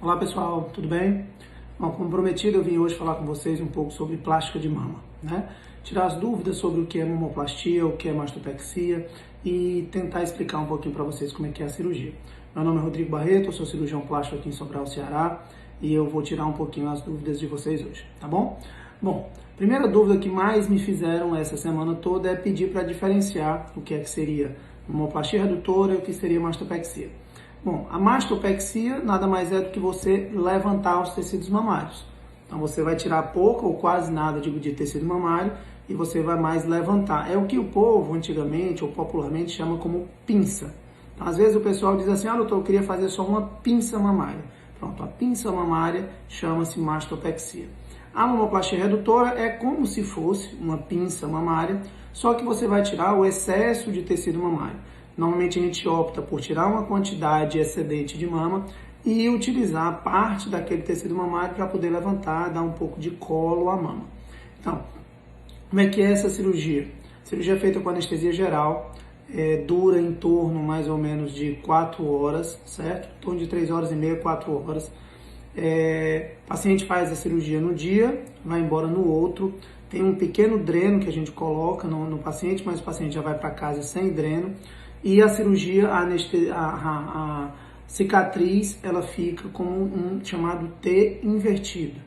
Olá pessoal, tudo bem? Bom, como prometido, eu vim hoje falar com vocês um pouco sobre plástica de mama, né? Tirar as dúvidas sobre o que é mamoplastia, o que é mastopexia e tentar explicar um pouquinho para vocês como é que é a cirurgia. Meu nome é Rodrigo Barreto, eu sou cirurgião plástico aqui em Sobral, Ceará, e eu vou tirar um pouquinho as dúvidas de vocês hoje, tá bom? Bom, primeira dúvida que mais me fizeram essa semana toda é pedir para diferenciar o que é que seria mamoplastia redutora e o que seria mastopexia. Bom, a mastopexia nada mais é do que você levantar os tecidos mamários. Então você vai tirar pouco ou quase nada de tecido mamário e você vai mais levantar. É o que o povo antigamente ou popularmente chama como pinça. Então, às vezes o pessoal diz assim, doutor, eu queria fazer só uma pinça mamária. Pronto, a pinça mamária chama-se mastopexia. A mamoplastia redutora é como se fosse uma pinça mamária, só que você vai tirar o excesso de tecido mamário. Normalmente a gente opta por tirar uma quantidade excedente de mama e utilizar parte daquele tecido mamário para poder levantar, dar um pouco de colo à mama. Então, como é que é essa cirurgia? A cirurgia é feita com anestesia geral, dura em torno mais ou menos de 4 horas, certo? Em torno de 3 horas e meia, 4 horas. O paciente faz a cirurgia no dia, vai embora no outro. Tem um pequeno dreno que a gente coloca no paciente, mas o paciente já vai para casa sem dreno. E a cirurgia, a cicatriz, ela fica como um chamado T invertido.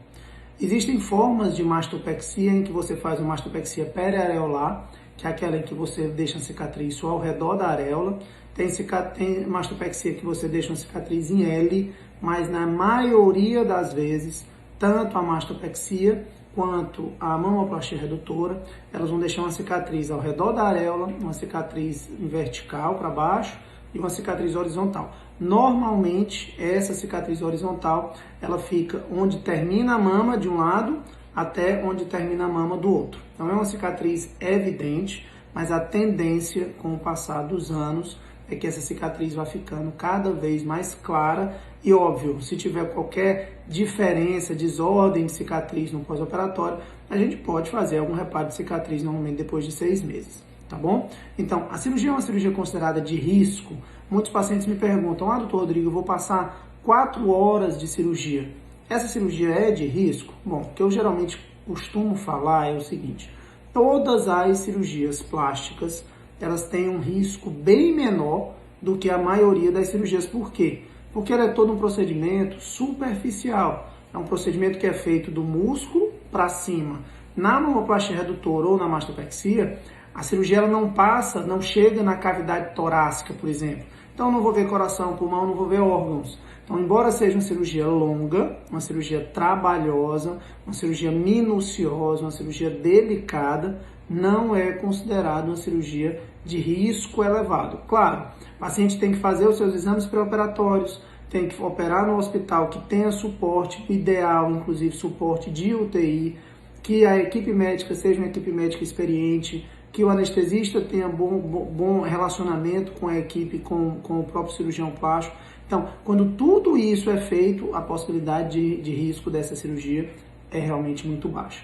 Existem formas de mastopexia em que você faz uma mastopexia periareolar, que é aquela em que você deixa a cicatriz só ao redor da areola. Tem mastopexia que você deixa uma cicatriz em L, mas na maioria das vezes, tanto a mastopexia quanto a mamoplastia redutora, elas vão deixar uma cicatriz ao redor da areola, uma cicatriz vertical para baixo e uma cicatriz horizontal. Normalmente, essa cicatriz horizontal, ela fica onde termina a mama de um lado até onde termina a mama do outro. Então é uma cicatriz evidente, mas a tendência com o passar dos anos é que essa cicatriz vai ficando cada vez mais clara e, óbvio, se tiver qualquer diferença, desordem de cicatriz no pós-operatório, a gente pode fazer algum reparo de cicatriz normalmente depois de 6 meses, tá bom? Então, a cirurgia é uma cirurgia considerada de risco. Muitos pacientes me perguntam, doutor Rodrigo, eu vou passar 4 horas de cirurgia. Essa cirurgia é de risco? Bom, o que eu geralmente costumo falar é o seguinte, todas as cirurgias plásticas, elas têm um risco bem menor do que a maioria das cirurgias. Por quê? Porque ela é todo um procedimento superficial. É um procedimento que é feito do músculo para cima. Na mamoplastia redutora ou na mastopexia, a cirurgia ela não chega na cavidade torácica, por exemplo. Então, não vou ver coração, pulmão, não vou ver órgãos. Então, embora seja uma cirurgia longa, uma cirurgia trabalhosa, uma cirurgia minuciosa, uma cirurgia delicada, não é considerada uma cirurgia de risco elevado. Claro, o paciente tem que fazer os seus exames pré-operatórios, tem que operar no hospital que tenha suporte ideal, inclusive suporte de UTI, que a equipe médica seja uma equipe médica experiente, que o anestesista tenha bom relacionamento com a equipe, com o próprio cirurgião plástico. Então, quando tudo isso é feito, a possibilidade de risco dessa cirurgia é realmente muito baixa.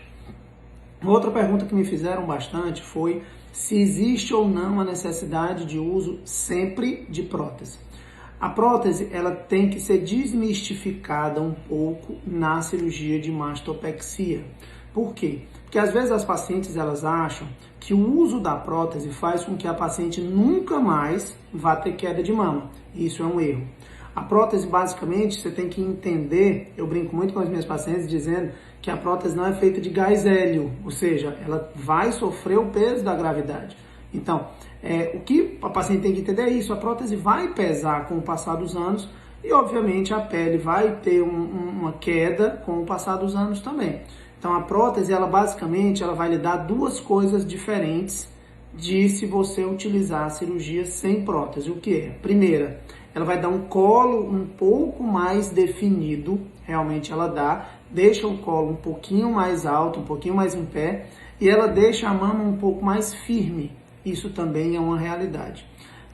Outra pergunta que me fizeram bastante foi se existe ou não a necessidade de uso sempre de prótese. A prótese ela tem que ser desmistificada um pouco na cirurgia de mastopexia. Por quê? Porque às vezes as pacientes elas acham que o uso da prótese faz com que a paciente nunca mais vá ter queda de mama. Isso é um erro. A prótese, basicamente, você tem que entender, eu brinco muito com as minhas pacientes dizendo que a prótese não é feita de gás hélio, ou seja, ela vai sofrer o peso da gravidade. Então, o que a paciente tem que entender é isso, a prótese vai pesar com o passar dos anos e, obviamente, a pele vai ter uma queda com o passar dos anos também. Então, a prótese, ela basicamente, ela vai lhe dar duas coisas diferentes de se você utilizar a cirurgia sem prótese. O que é? Primeira, ela vai dar um colo um pouco mais definido, realmente ela deixa o colo um pouquinho mais alto, um pouquinho mais em pé, e ela deixa a mama um pouco mais firme. Isso também é uma realidade.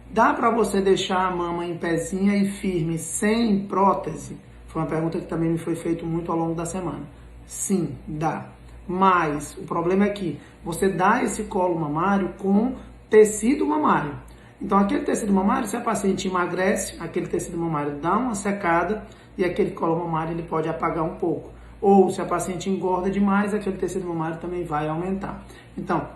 Dá para você deixar a mama em pezinha e firme sem prótese? Foi uma pergunta que também me foi feita muito ao longo da semana. Sim, dá. Mas o problema é que você dá esse colo mamário com tecido mamário. Então, aquele tecido mamário, se a paciente emagrece, aquele tecido mamário dá uma secada e aquele colo mamário ele pode apagar um pouco. Ou se a paciente engorda demais, aquele tecido mamário também vai aumentar. Então,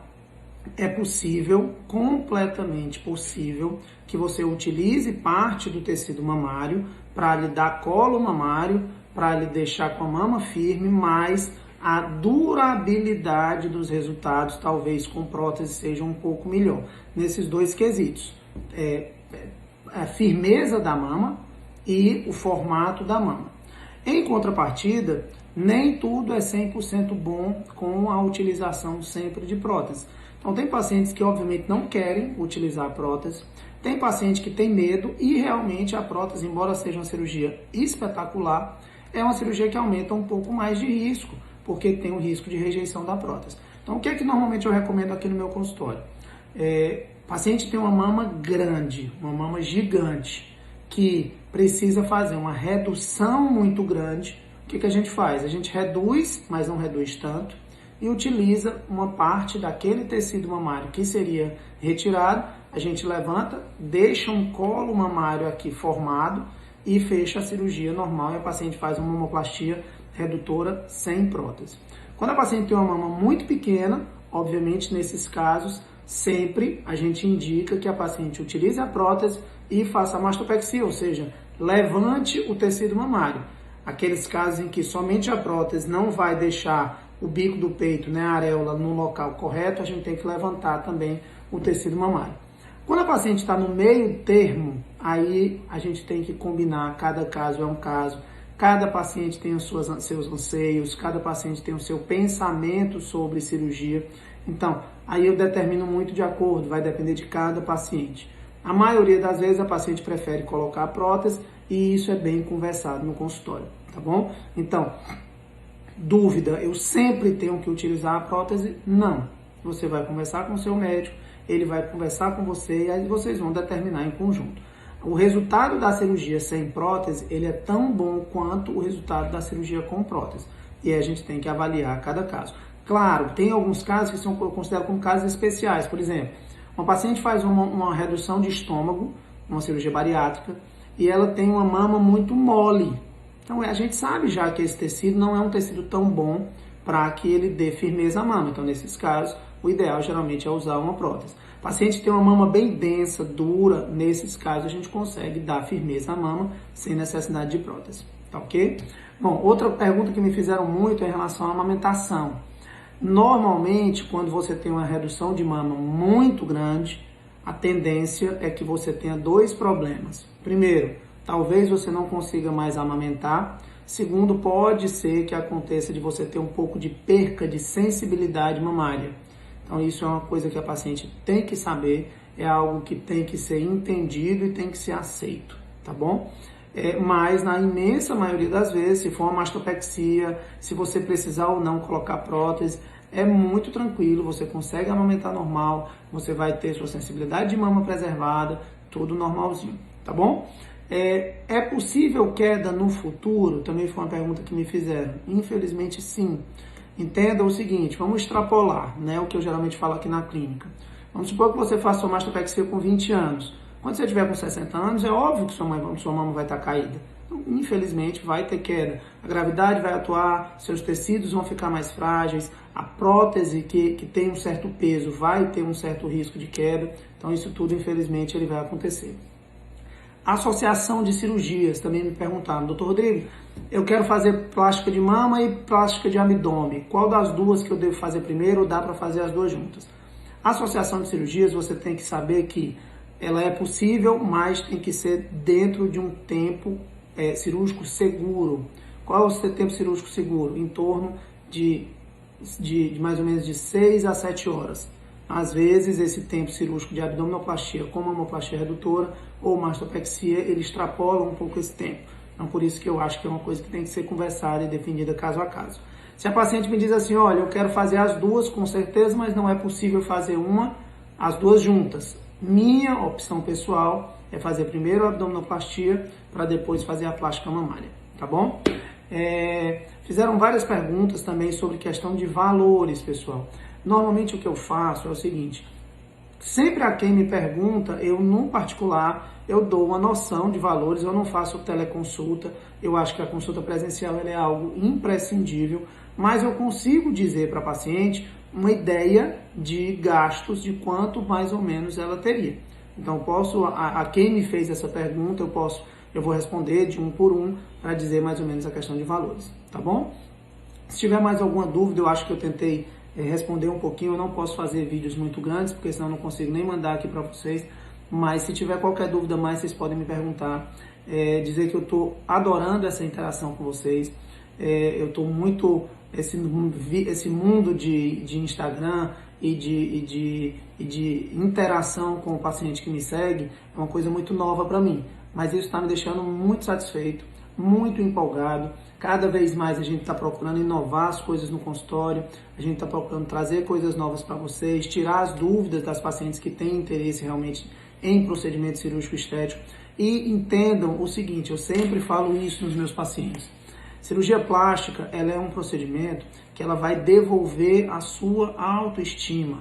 é possível, completamente possível, que você utilize parte do tecido mamário para lhe dar colo mamário, para lhe deixar com a mama firme, mas a durabilidade dos resultados, talvez com prótese, seja um pouco melhor. Nesses dois quesitos, a firmeza da mama e o formato da mama. Em contrapartida, nem tudo é 100% bom com a utilização sempre de prótese. Então, tem pacientes que, obviamente, não querem utilizar a prótese, tem paciente que tem medo e, realmente, a prótese, embora seja uma cirurgia espetacular, é uma cirurgia que aumenta um pouco mais de risco, porque tem o risco de rejeição da prótese. Então, o que é que normalmente eu recomendo aqui no meu consultório? O paciente tem uma mama grande, uma mama gigante, que precisa fazer uma redução muito grande. O que a gente faz? A gente reduz, mas não reduz tanto, e utiliza uma parte daquele tecido mamário que seria retirado, a gente levanta, deixa um colo mamário aqui formado e fecha a cirurgia normal e a paciente faz uma mamoplastia redutora sem prótese. Quando a paciente tem uma mama muito pequena, obviamente nesses casos, sempre a gente indica que a paciente utilize a prótese e faça a mastopexia, ou seja, levante o tecido mamário. Aqueles casos em que somente a prótese não vai deixar o bico do peito, né, a areola no local correto, a gente tem que levantar também o tecido mamário. Quando a paciente está no meio termo, aí a gente tem que combinar, cada caso é um caso, cada paciente tem os seus anseios, cada paciente tem o seu pensamento sobre cirurgia. Então, aí eu determino muito de acordo, vai depender de cada paciente. A maioria das vezes a paciente prefere colocar a prótese e isso é bem conversado no consultório, tá bom? Então, dúvida, eu sempre tenho que utilizar a prótese? Não. Você vai conversar com o seu médico, ele vai conversar com você e aí vocês vão determinar em conjunto. O resultado da cirurgia sem prótese, ele é tão bom quanto o resultado da cirurgia com prótese. E aí a gente tem que avaliar cada caso. Claro, tem alguns casos que são considerados como casos especiais. Por exemplo, uma paciente faz uma redução de estômago, uma cirurgia bariátrica, e ela tem uma mama muito mole. Então, a gente sabe já que esse tecido não é um tecido tão bom para que ele dê firmeza à mama. Então, nesses casos, o ideal geralmente é usar uma prótese. O paciente tem uma mama bem densa, dura, nesses casos a gente consegue dar firmeza à mama sem necessidade de prótese, tá ok? Bom, outra pergunta que me fizeram muito é em relação à amamentação. Normalmente, quando você tem uma redução de mama muito grande, a tendência é que você tenha dois problemas. Primeiro, talvez você não consiga mais amamentar. Segundo, pode ser que aconteça de você ter um pouco de perca de sensibilidade mamária. Então, isso é uma coisa que a paciente tem que saber, é algo que tem que ser entendido e tem que ser aceito, tá bom? Mas, na imensa maioria das vezes, se for uma mastopexia, se você precisar ou não colocar prótese, é muito tranquilo, você consegue amamentar normal, você vai ter sua sensibilidade de mama preservada, tudo normalzinho, tá bom? É possível queda no futuro? Também foi uma pergunta que me fizeram. Infelizmente, sim. Entenda o seguinte, vamos extrapolar, né, o que eu geralmente falo aqui na clínica. Vamos supor que você faça sua mastopexia com 20 anos. Quando você tiver com 60 anos, é óbvio que sua mama vai estar caída. Então, infelizmente, vai ter queda. A gravidade vai atuar, seus tecidos vão ficar mais frágeis, a prótese que tem um certo peso vai ter um certo risco de queda. Então, isso tudo, infelizmente, ele vai acontecer. Associação de cirurgias, também me perguntaram, doutor Rodrigo, eu quero fazer plástica de mama e plástica de abdômen. Qual das duas que eu devo fazer primeiro ou dá para fazer as duas juntas? Associação de cirurgias, você tem que saber que ela é possível, mas tem que ser dentro de um tempo cirúrgico seguro. Qual é o tempo cirúrgico seguro? Em torno de mais ou menos de 6 a 7 horas. Às vezes, esse tempo cirúrgico de abdominoplastia, como mamoplastia redutora ou mastopexia, ele extrapola um pouco esse tempo. Então, por isso que eu acho que é uma coisa que tem que ser conversada e definida caso a caso. Se a paciente me diz assim, olha, eu quero fazer as duas com certeza, mas não é possível fazer as duas juntas. Minha opção pessoal é fazer primeiro a abdominoplastia para depois fazer a plástica mamária, tá bom? Fizeram várias perguntas também sobre questão de valores, pessoal. Normalmente o que eu faço é o seguinte, Sempre a quem me pergunta, eu no particular, eu dou uma noção de valores, eu não faço teleconsulta, eu acho que a consulta presencial ela é algo imprescindível, mas eu consigo dizer para a paciente uma ideia de gastos, de quanto mais ou menos ela teria. Então, a quem me fez essa pergunta, eu vou responder de um por um para dizer mais ou menos a questão de valores, tá bom? Se tiver mais alguma dúvida, eu acho que eu tentei responder um pouquinho. Eu não posso fazer vídeos muito grandes, porque senão eu não consigo nem mandar aqui para vocês. Mas se tiver qualquer dúvida mais, vocês podem me perguntar. Dizer que eu estou adorando essa interação com vocês. Eu estou muito... Esse mundo de Instagram e de interação com o paciente que me segue é uma coisa muito nova para mim. Mas isso está me deixando muito satisfeito, muito empolgado. Cada vez mais a gente está procurando inovar as coisas no consultório, a gente está procurando trazer coisas novas para vocês, tirar as dúvidas das pacientes que têm interesse realmente em procedimento cirúrgico estético. E entendam o seguinte, eu sempre falo isso nos meus pacientes. Cirurgia plástica, ela é um procedimento que ela vai devolver a sua autoestima.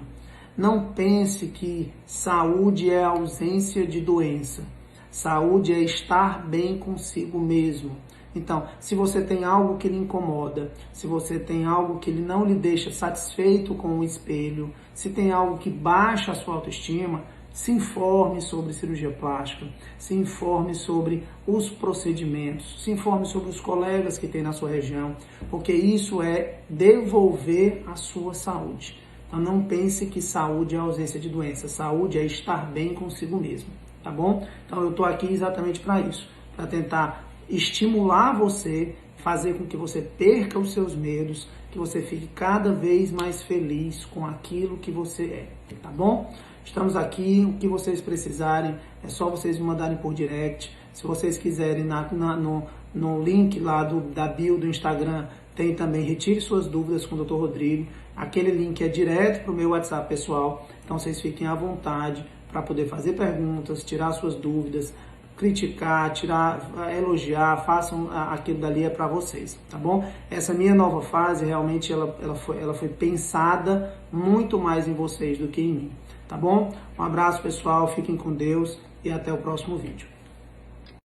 Não pense que saúde é ausência de doença. Saúde é estar bem consigo mesmo. Então, se você tem algo que lhe incomoda, se você tem algo que não lhe deixa satisfeito com o espelho, se tem algo que baixa a sua autoestima, se informe sobre cirurgia plástica, se informe sobre os procedimentos, se informe sobre os colegas que tem na sua região, porque isso é devolver a sua saúde. Então não pense que saúde é ausência de doença, saúde é estar bem consigo mesmo, tá bom? Então eu estou aqui exatamente para isso, para tentar estimular você, fazer com que você perca os seus medos, que você fique cada vez mais feliz com aquilo que você é, tá bom? Estamos aqui, o que vocês precisarem, é só vocês me mandarem por direct. Se vocês quiserem, no link lá da bio do Instagram, tem também Retire Suas Dúvidas com o Dr. Rodrigo. Aquele link é direto para o meu WhatsApp pessoal, então vocês fiquem à vontade para poder fazer perguntas, tirar suas dúvidas, criticar, elogiar, façam aquilo dali é para vocês, tá bom? Essa minha nova fase, realmente, ela foi pensada muito mais em vocês do que em mim. Tá bom? Um abraço, pessoal, fiquem com Deus e até o próximo vídeo.